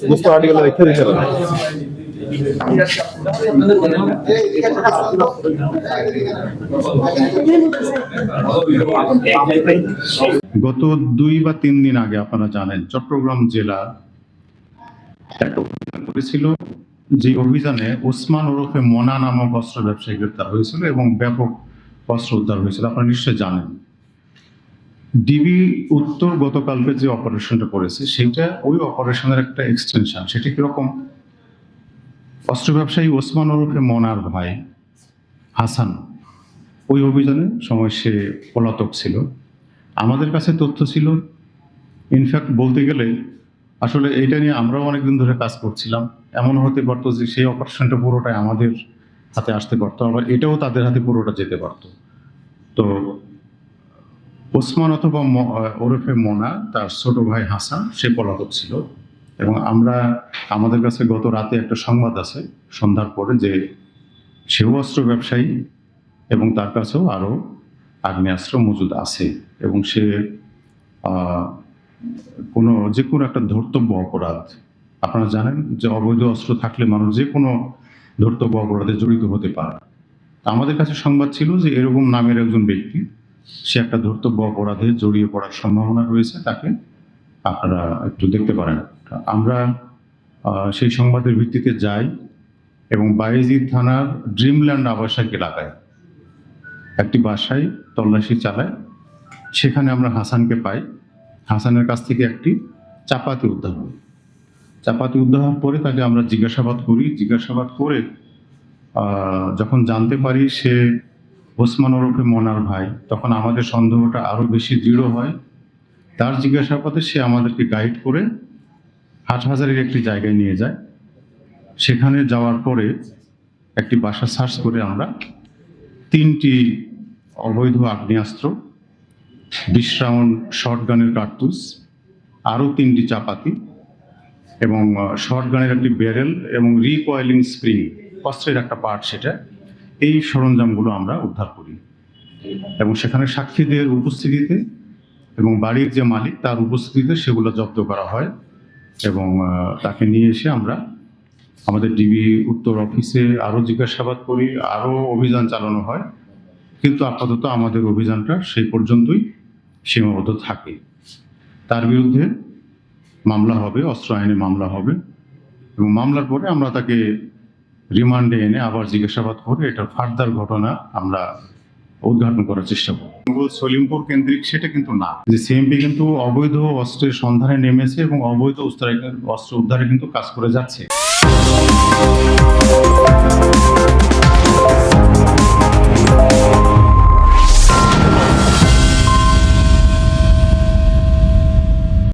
বুঝতে আর্টিকেল রেখে দিতে হবে। গত 2 বা 3 দিন আগে আপনারা জানেন চট্টগ্রাম জেলা একটা অভিযান করেছিল, যে অভিযানে ওসমান ওরফে মোনা নামক অস্ত্র ব্যবসায়ী গ্রেপ্তার হয়েছিল এবং ব্যাপক অস্ত্র উদ্ধার হয়েছিল। আপনারা নিশ্চয়ই জানেন। ডিবি উত্তর গতকালকে যে অপারেশনটা করেছে সেটা ওই অপারেশনের একটা এক্সটেনশন। সেটা কিরকম? অস্ত্র ব্যবসায়ী ওসমান ওরফে মোনার ভাই হাসান ওই অভিযানে সময় সে পলাতক ছিল। আমাদের কাছে তথ্য ছিল, ইনফ্যাক্ট বলতে গেলে আসলে এইটা নিয়ে আমরাও অনেকদিন ধরে কাজ করছিলাম। এমন হতে পারতো যে সেই অপারেশনটা পুরোটাই আমাদের হাতে আসতে পারতো, আবার এটাও তাদের হাতে পুরোটা যেতে পারতো। তো ওসমান অথবা ওরফে মোনা, তার ছোট ভাই হাসান, সে পলাতক ছিল এবং আমাদের কাছে গত রাতে একটা সংবাদ আছে সন্ধ্যার পরে যে সেও অস্ত্র ব্যবসায়ী এবং তার কাছেও আরও আগ্নেয়াস্ত্র মজুদ আছে এবং সে যে কোনো একটা ধর্তব্য অপরাধ, আপনারা জানেন যে অবৈধ অস্ত্র থাকলে মানুষ যে কোনো ধর্তব্য অপরাধে জড়িত হতে পারে। আমাদের কাছে সংবাদ ছিল যে এরকম নামের একজন ব্যক্তি, সে একটা ধর্তব্য অপরাধে জড়িয়ে পড়ার সম্ভাবনা রয়েছে, তাকে আপনারা একটু দেখতে পারেন। আমরা সেই সংবাদের ভিত্তিতে যাই এবং বায়েজিদ থানার ড্রিমল্যান্ড আবাসিক এলাকায় একটি বাসায় তল্লাশি চালায়। সেখানে আমরা হাসানকে পাই। হাসানের কাছ থেকে একটি চাপাতি উদ্ধার হয়। চাপাতি উদ্ধার হওয়ার পরে তাকে আমরা জিজ্ঞাসাবাদ করি। জিজ্ঞাসাবাদ করে যখন জানতে পারি সে ওসমান ওরফে মোনার ভাই, তখন আমাদের সন্দেহটা আরও বেশি দৃঢ় হয়। তার জিজ্ঞাসাবাদে সে আমাদেরকে গাইড করে হাটহাজারীর একটি জায়গায় নিয়ে যায়। সেখানে যাওয়ার পরে একটি বাসা সার্চ করে আমরা 3টি অবৈধ আগ্নেয়াস্ত্র, 20 রাউন্ড শর্টগানের কার্তুজ, আরও 3টি চাপাতি এবং শর্টগানের একটি ব্যারেল এবং রিকয়েলিং স্প্রিং, অস্ত্রের একটা পার্ট, সেটা এই সরঞ্জামগুলো আমরা উদ্ধার করি এবং সেখানে সাক্ষীদের উপস্থিতিতে এবং বাড়ির যে মালিক তার উপস্থিতিতে সেগুলো জব্দ করা হয় এবং তাকে নিয়ে এসে আমরা আমাদের ডিবি উত্তর অফিসে আরও জিজ্ঞাসাবাদ করি, আরও অভিযান চালানো হয়। কিন্তু আপাতত আমাদের অভিযানটা সেই পর্যন্তই সীমাবদ্ধ থাকে। তার বিরুদ্ধে মামলা হবে, অস্ত্র আইনে মামলা হবে এবং মামলার পরে আমরা তাকে রিমান্ডে এনে আবার জিজ্ঞাসাবাদ করে এটার ফার্দার ঘটনা আমরা উদ্ঘাটন করার চেষ্টা করব। সলিমপুর কেন্দ্রিক সেটা কিন্তু না, যে সিএমপি কিন্তু অবৈধ অস্ত্রের সন্ধানে নেমেছে এবং অবৈধ অস্ত্র উদ্ধারে কিন্তু কাজ করে যাচ্ছে।